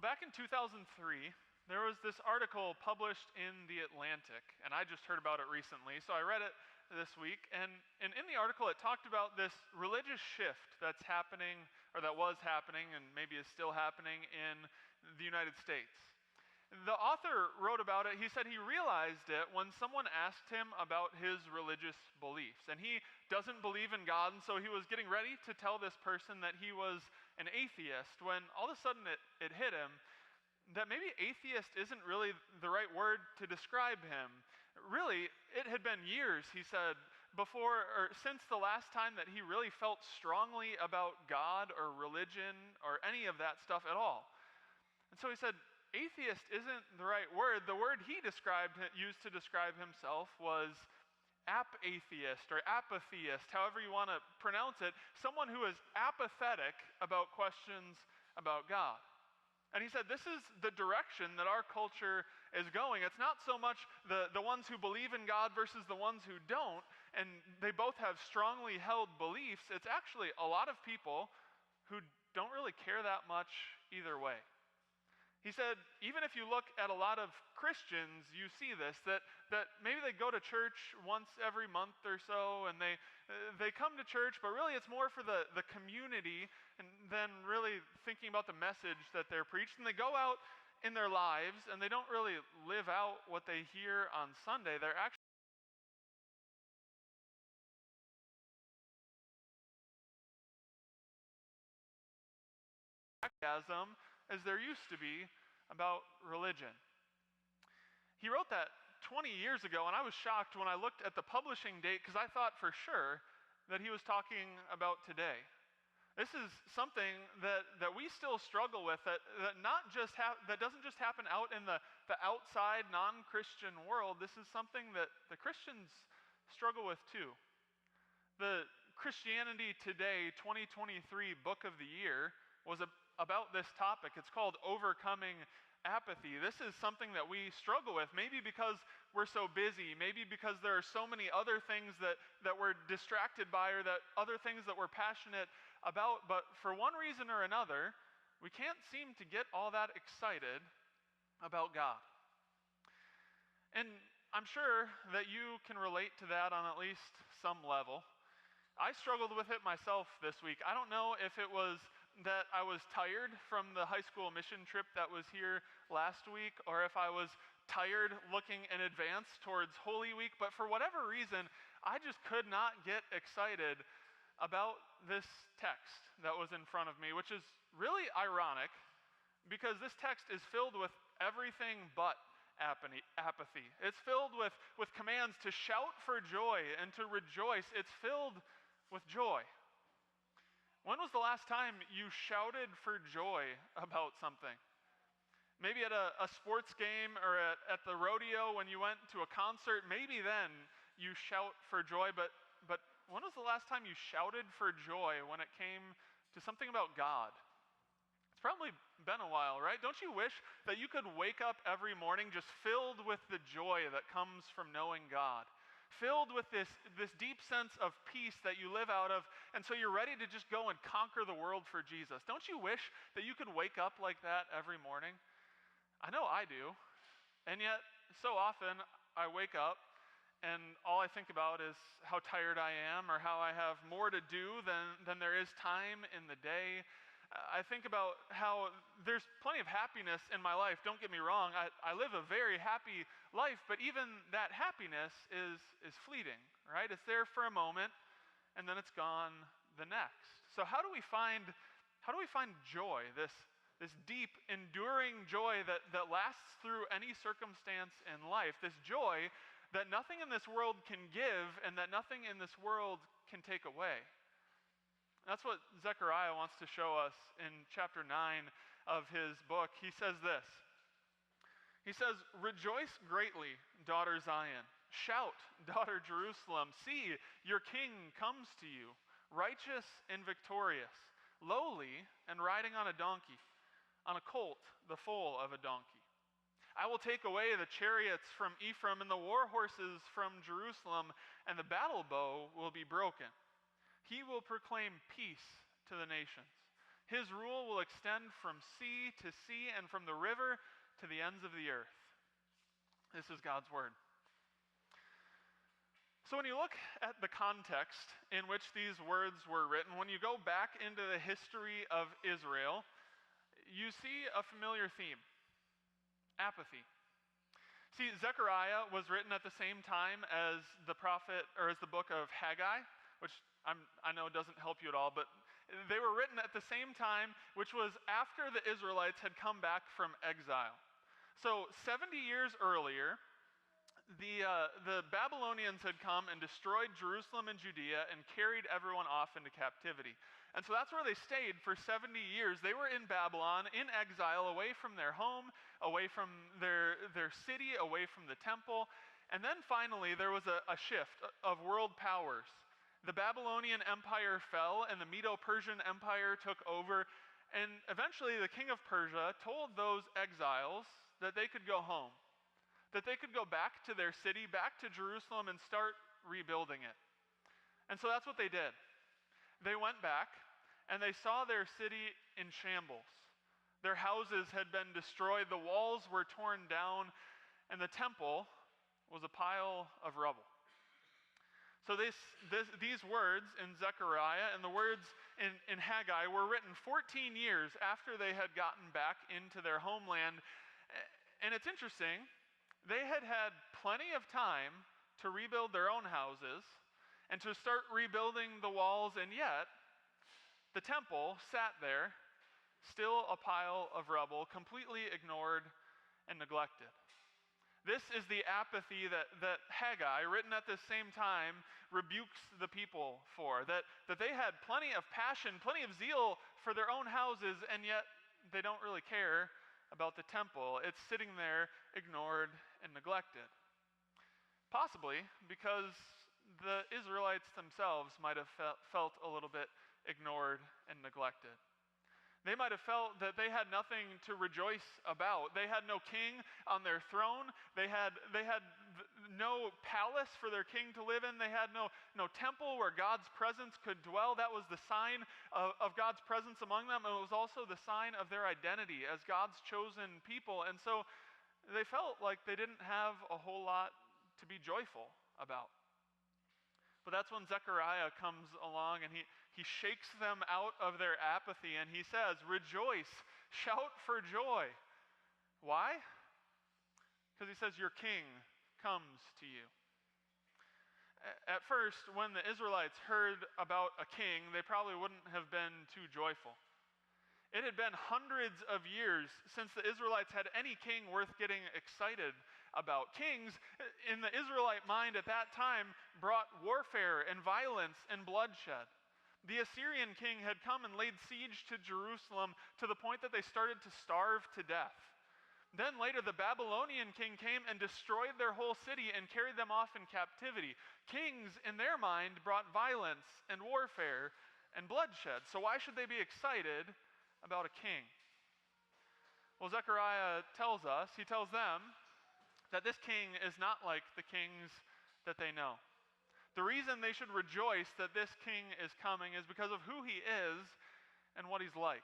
Back in 2003, there was this article published in The Atlantic, and I just heard about it recently, so I read it this week, and in the article it talked about this religious shift that's happening, or that was happening, and maybe is still happening in the United States. The author wrote about it. He said he realized it when someone asked him about his religious beliefs. And he doesn't believe in God, and so he was getting ready to tell this person that he was an atheist, when all of a sudden it hit him that maybe atheist isn't really the right word to describe him. Really, it had been years, he said, since the last time that he really felt strongly about God or religion or any of that stuff at all. And so he said, atheist isn't the right word. The word he used to describe himself was apatheist or apatheist, however you want to pronounce it, someone who is apathetic about questions about God. And he said, this is the direction that our culture is going. It's not so much the ones who believe in God versus the ones who don't, and they both have strongly held beliefs. It's actually a lot of people who don't really care that much either way. He said, even if you look at a lot of Christians, you see this, that maybe they go to church once every month or so, and they come to church, but really it's more for the community than really thinking about the message that they're preached. And they go out in their lives, and they don't really live out what they hear on Sunday. They're actually enthusiasm as there used to be about religion. He wrote that 20 years ago, and I was shocked when I looked at the publishing date because I thought for sure that he was talking about today. This is something that we still struggle with, that doesn't just happen out in the outside non-Christian world. This is something that the Christians struggle with too. The Christianity Today 2023 Book of the Year was about this topic. It's called Overcoming Apathy. This is something that we struggle with, maybe because we're so busy, maybe because there are so many other things that we're distracted by, or that other things that we're passionate about, but for one reason or another, we can't seem to get all that excited about God. And I'm sure that you can relate to that on at least some level. I struggled with it myself this week. I don't know if it was that I was tired from the high school mission trip that was here last week, or if I was tired looking in advance towards Holy Week, but for whatever reason, I just could not get excited about this text that was in front of me, which is really ironic because this text is filled with everything but apathy. It's filled with commands to shout for joy and to rejoice. It's filled with joy. When was the last time you shouted for joy about something? Maybe at a sports game or at the rodeo when you went to a concert, maybe then you shout for joy, but when was the last time you shouted for joy when it came to something about God? It's probably been a while, right? Don't you wish that you could wake up every morning just filled with the joy that comes from knowing God? Filled with this deep sense of peace that you live out of, and so you're ready to just go and conquer the world for Jesus. Don't you wish that you could wake up like that every morning? I know I do. And yet, so often, I wake up, and all I think about is how tired I am, or how I have more to do than there is time in the day. I think about how there's plenty of happiness in my life. Don't get me wrong, I live a very happy life, but even that happiness is fleeting, right? It's there for a moment, and then it's gone the next. So how do we find joy, this deep, enduring joy that lasts through any circumstance in life, this joy that nothing in this world can give and that nothing in this world can take away? That's what Zechariah wants to show us in chapter 9 of his book. He says this. He says, "Rejoice greatly, daughter Zion. Shout, daughter Jerusalem. See, your king comes to you, righteous and victorious, lowly and riding on a donkey, on a colt, the foal of a donkey. I will take away the chariots from Ephraim and the war horses from Jerusalem, and the battle bow will be broken. He will proclaim peace to the nations. His rule will extend from sea to sea and from the river to the ends of the earth. This is God's word. So when you look at the context in which these words were written, when you go back into the history of Israel, you see a familiar theme: apathy. See, Zechariah was written at the same time as the prophet, or as the book of Haggai, which I know doesn't help you at all, but they were written at the same time, which was after the Israelites had come back from exile. So 70 years earlier, the Babylonians had come and destroyed Jerusalem and Judea and carried everyone off into captivity. And so that's where they stayed for 70 years. They were in Babylon, in exile, away from their home, away from their city, away from the temple. And then finally, there was a shift of world powers. The Babylonian Empire fell, and the Medo-Persian Empire took over. And eventually, the king of Persia told those exiles that they could go home, that they could go back to their city, back to Jerusalem, and start rebuilding it. And so that's what they did. They went back, and they saw their city in shambles. Their houses had been destroyed, the walls were torn down, and the temple was a pile of rubble. So these words in Zechariah and the words in Haggai were written 14 years after they had gotten back into their homeland. And it's interesting, they had had plenty of time to rebuild their own houses and to start rebuilding the walls, and yet the temple sat there, still a pile of rubble, completely ignored and neglected. This is the apathy that Haggai, written at the same time, rebukes the people for. That they had plenty of passion, plenty of zeal for their own houses, and yet they don't really care about the temple. It's sitting there ignored and neglected. Possibly because the Israelites themselves might have felt a little bit ignored and neglected. They might have felt that they had nothing to rejoice about. They had no king on their throne. They had no palace for their king to live in. They had no temple where God's presence could dwell. That was the sign of God's presence among them. And it was also the sign of their identity as God's chosen people. And so they felt like they didn't have a whole lot to be joyful about. But that's when Zechariah comes along and he shakes them out of their apathy and he says, "Rejoice, shout for joy." Why? Because he says, "Your king comes to you." At first, when the Israelites heard about a king, they probably wouldn't have been too joyful. It had been hundreds of years since the Israelites had any king worth getting excited about. Kings, in the Israelite mind at that time, brought warfare and violence and bloodshed. The Assyrian king had come and laid siege to Jerusalem to the point that they started to starve to death. Then later, the Babylonian king came and destroyed their whole city and carried them off in captivity. Kings, in their mind, brought violence and warfare and bloodshed. So why should they be excited about a king? Well, Zechariah tells them that this king is not like the kings that they know. The reason they should rejoice that this king is coming is because of who he is and what he's like.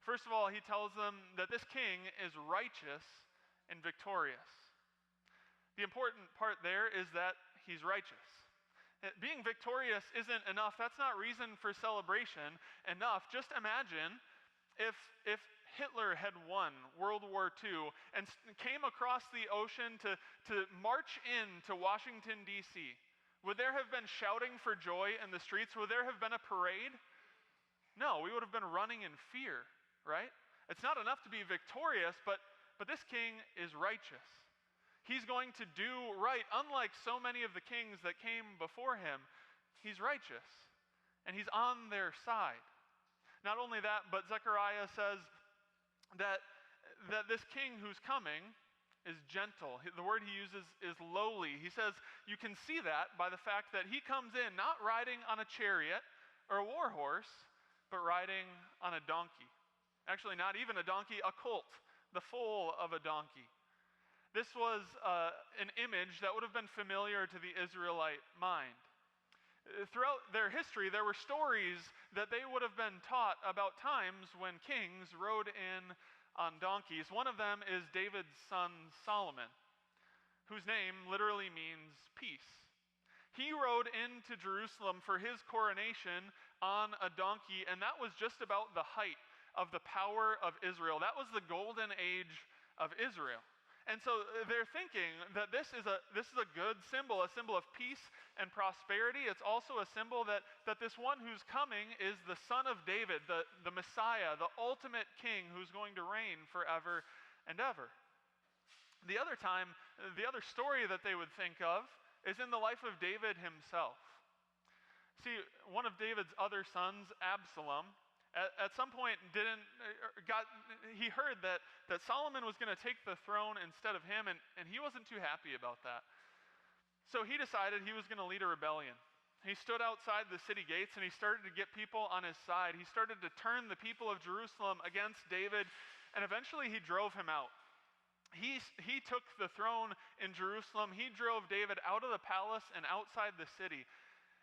First of all, he tells them that this king is righteous and victorious. The important part there is that he's righteous. Being victorious isn't enough. That's not reason for celebration enough. Just imagine if Hitler had won World War II and came across the ocean to march into Washington, D.C. Would there have been shouting for joy in the streets? Would there have been a parade? No, we would have been running in fear, right? It's not enough to be victorious, but this king is righteous. He's going to do right. Unlike so many of the kings that came before him, he's righteous, and he's on their side. Not only that, but Zechariah says that this king who's coming is gentle. The word he uses is lowly. He says you can see that by the fact that he comes in not riding on a chariot or a war horse, but riding on a donkey. Actually, not even a donkey, a colt, the foal of a donkey. This was an image that would have been familiar to the Israelite mind. Throughout their history, there were stories that they would have been taught about times when kings rode in on donkeys. One of them is David's son Solomon, whose name literally means peace. He rode into Jerusalem for his coronation on a donkey, and that was just about the height of the power of Israel. That was the golden age of Israel. And so they're thinking that this is a good symbol, a symbol of peace and prosperity. It's also a symbol that this one who's coming is the son of David, the Messiah, the ultimate king who's going to reign forever and ever. The other story that they would think of is in the life of David himself. See, one of David's other sons, Absalom, at some point he heard that Solomon was going to take the throne instead of him, and he wasn't too happy about that. So he decided he was going to lead a rebellion. He stood outside the city gates and he started to get people on his side. He started to turn the people of Jerusalem against David, and eventually he drove him out. He took the throne in Jerusalem. He drove David out of the palace and outside the city.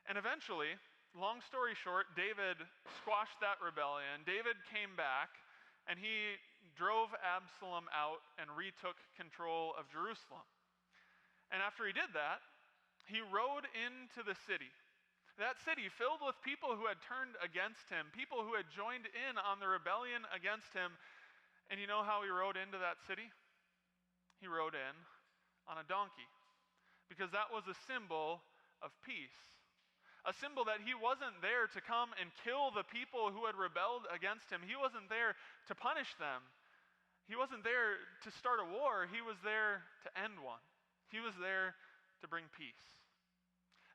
And eventually, long story short, David squashed that rebellion. David came back, and he drove Absalom out and retook control of Jerusalem. And after he did that, he rode into the city. That city filled with people who had turned against him, people who had joined in on the rebellion against him. And you know how he rode into that city? He rode in on a donkey, because that was a symbol of peace. A symbol that he wasn't there to come and kill the people who had rebelled against him. He wasn't there to punish them. He wasn't there to start a war. He was there to end one. He was there to bring peace.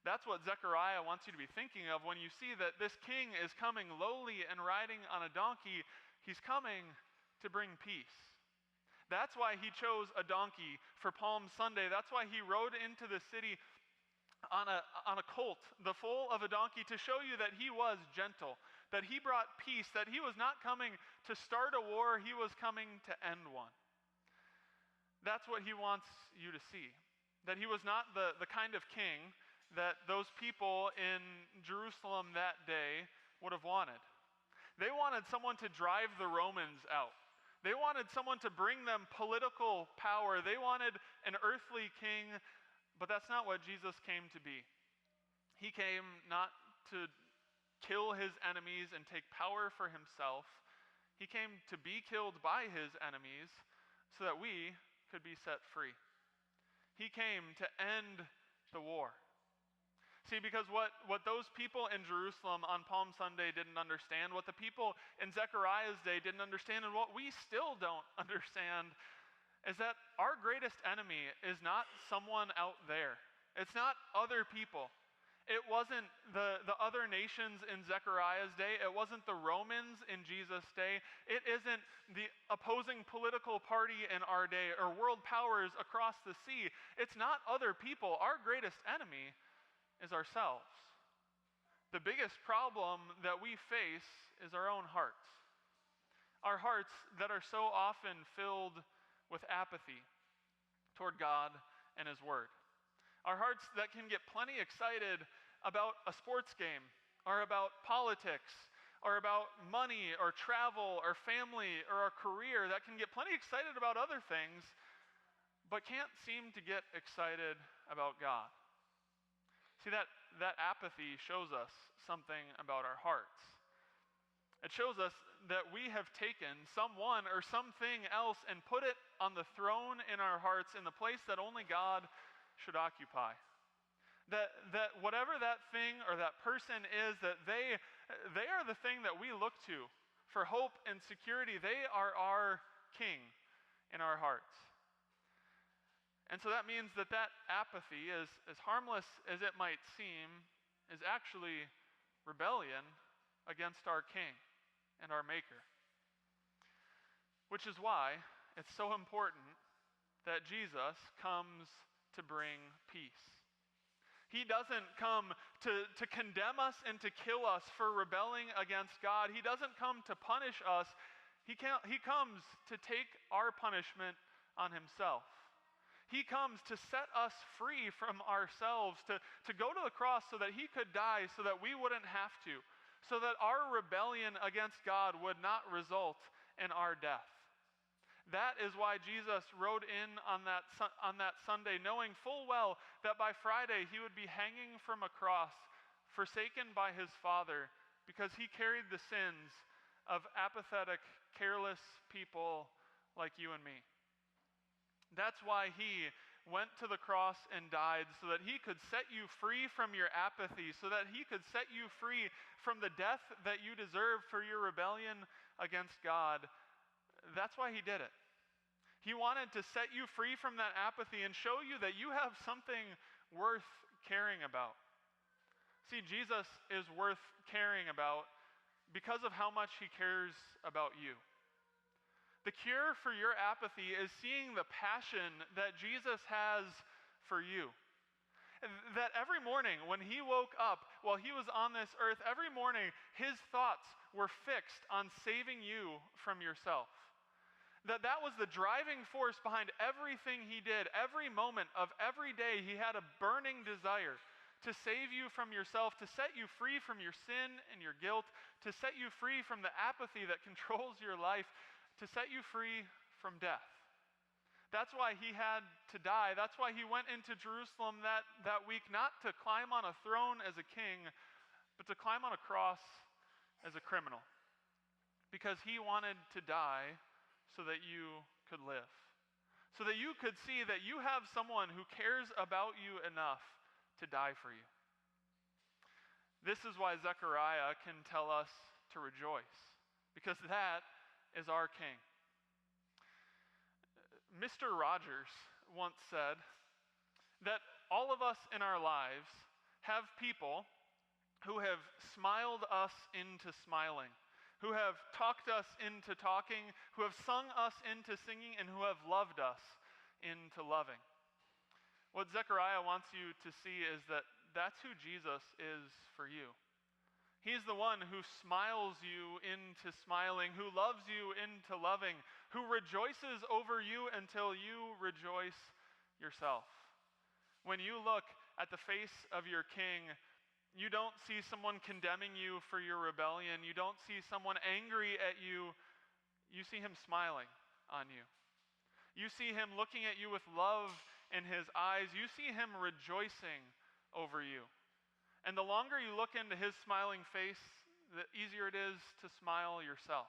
That's what Zechariah wants you to be thinking of when you see that this king is coming lowly and riding on a donkey. He's coming to bring peace. That's why he chose a donkey for Palm Sunday. That's why he rode into the city on a colt, the foal of a donkey, to show you that he was gentle, that he brought peace, that he was not coming to start a war, he was coming to end one. That's what he wants you to see, that he was not the kind of king that those people in Jerusalem that day would have wanted. They wanted someone to drive the Romans out. They wanted someone to bring them political power. They wanted an earthly king, but that's not what Jesus came to be. He came not to kill his enemies and take power for himself. He came to be killed by his enemies so that we could be set free. He came to end the war. See, because what those people in Jerusalem on Palm Sunday didn't understand, what the people in Zechariah's day didn't understand, and what we still don't understand, is that our greatest enemy is not someone out there. It's not other people. It wasn't the other nations in Zechariah's day. It wasn't the Romans in Jesus' day. It isn't the opposing political party in our day or world powers across the sea. It's not other people. Our greatest enemy is ourselves. The biggest problem that we face is our own hearts. Our hearts that are so often filled with apathy toward God and His Word. Our hearts that can get plenty excited about a sports game, or about politics, or about money, or travel, or family, or our career, that can get plenty excited about other things, but can't seem to get excited about God. See, that apathy shows us something about our hearts. It shows us that we have taken someone or something else and put it on the throne in our hearts in the place that only God should occupy. That whatever that thing or that person is, that they are the thing that we look to for hope and security. They are our king in our hearts. And so that means that apathy, as harmless as it might seem, is actually rebellion against our King and our Maker. Which is why it's so important that Jesus comes to bring peace. He doesn't come to condemn us and to kill us for rebelling against God. He doesn't come to punish us. He comes to take our punishment on himself. He comes to set us free from ourselves, to go to the cross so that he could die so that we wouldn't have to, so that our rebellion against God would not result in our death. That is why Jesus rode in on that Sunday, knowing full well that by Friday he would be hanging from a cross, forsaken by his Father, because he carried the sins of apathetic, careless people like you and me. That's why he went to the cross and died, so that he could set you free from your apathy, so that he could set you free from the death that you deserve for your rebellion against God. That's why he did it. He wanted to set you free from that apathy and show you that you have something worth caring about. See, Jesus is worth caring about because of how much he cares about you. The cure for your apathy is seeing the passion that Jesus has for you. That every morning when he woke up while he was on this earth, every morning his thoughts were fixed on saving you from yourself. That was the driving force behind everything he did. Every moment of every day he had a burning desire to save you from yourself, to set you free from your sin and your guilt, to set you free from the apathy that controls your life, to set you free from death. That's why he had to die. That's why he went into Jerusalem that week, not to climb on a throne as a king, but to climb on a cross as a criminal. Because he wanted to die so that you could live. So that you could see that you have someone who cares about you enough to die for you. This is why Zechariah can tell us to rejoice, because that is our King. Mr. Rogers once said that all of us in our lives have people who have smiled us into smiling, who have talked us into talking, who have sung us into singing, and who have loved us into loving. What Zechariah wants you to see is that that's who Jesus is for you. He's the one who smiles you into smiling, who loves you into loving, who rejoices over you until you rejoice yourself. When you look at the face of your King, you don't see someone condemning you for your rebellion. You don't see someone angry at you. You see him smiling on you. You see him looking at you with love in his eyes. You see him rejoicing over you. And the longer you look into his smiling face, the easier it is to smile yourself.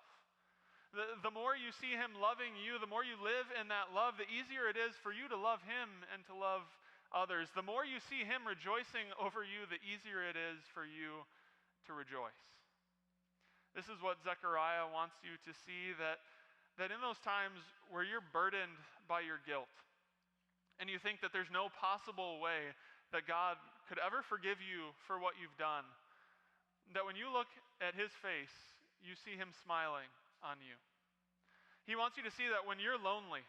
The more you see him loving you, the more you live in that love, the easier it is for you to love him and to love others. The more you see him rejoicing over you, the easier it is for you to rejoice. This is what Zechariah wants you to see, that in those times where you're burdened by your guilt, and you think that there's no possible way that God could ever forgive you for what you've done, that when you look at his face, you see him smiling on you. He wants you to see that when you're lonely,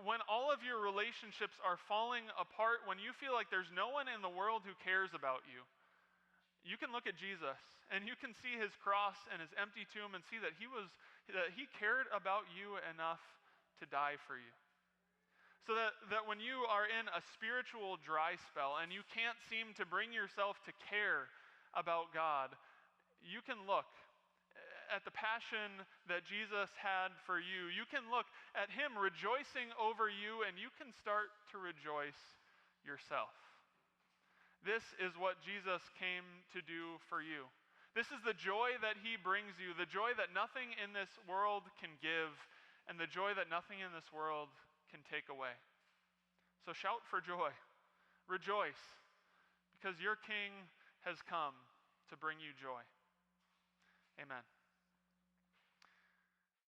when all of your relationships are falling apart, when you feel like there's no one in the world who cares about you, you can look at Jesus and you can see his cross and his empty tomb and see that he cared about you enough to die for you. So that when you are in a spiritual dry spell and you can't seem to bring yourself to care about God, you can look at the passion that Jesus had for you. You can look at him rejoicing over you, and you can start to rejoice yourself. This is what Jesus came to do for you. This is the joy that he brings you, the joy that nothing in this world can give, and the joy that nothing in this world can take away. So shout for joy. Rejoice, because your King has come to bring you joy. Amen.